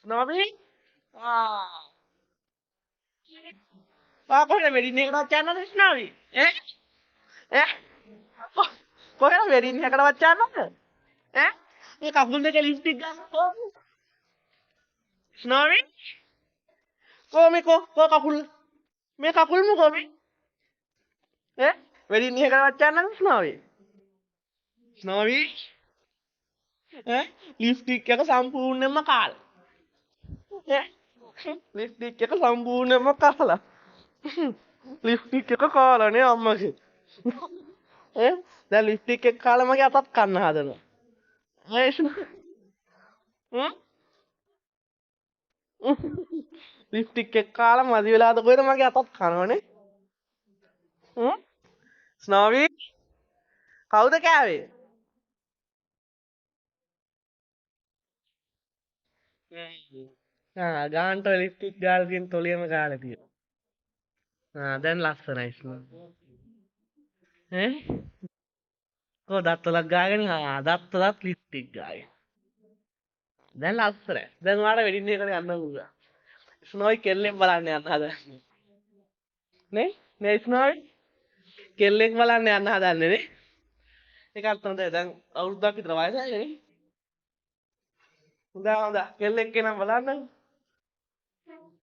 ස්නෝබි කොහෙද වෙඩින් එකටවත් යන්නද ස්නෝබි ඈ ඈ කොහෙද වෙඩින් එකටවත් යන්නද ඈ මේ කකුල් දෙක ලිප්ස්ටික් ගන්න කොහොමද ස්නෝබි කො කකුල් මේ කකුල් මොකෝ මේ ඈ වෙඩින් එකටවත් යන්නද ස්නෝබි ස්නෝබි ඈ ලිප්ස්ටික් එක සම්පූර්ණයෙන්ම කාලා ලිප්ස්ටික් එක සම්පූර්ණයෙන්ම කාලා ලිප්ස්ටික් එක කාලානේ අම්මගේ ඈ දැන් ලිප්ස්ටික් එක කාලා මගේ අතත් කන්න හදනවා ලිප්ස්ටික් එක කාලා මදි වෙලාද කොහෙද මගේ අතත් කනවනේ ස්නෝවි කවුද කෑවේ ගාන්ට ලිප්ස්ටික් ගාලා තියෙන තොලියම කාලා තියෙනවා දැන් ලස්සනයි ස්නෝවි ඈ කො දත්වලක් ගාගෙන දත් ලිප්ස්ටික් ගාගෙන දැන් ලස්සනයි දැන් ඔයාලට වෙඩින් එකට යන්න පුළුවන් ස්නෝයි කෙල්ලෙන් බලන්න යන්න හදන්නේ නේ ස්නෝයි කෙල්ලෙක් බලන්න යන්න හදන්නේ නේ ඒකත් හොඳයි දැන් අවුරුද්දක් විතර වයසයිනේ හොඳා කෙල්ලෙක් එනම් බලන්න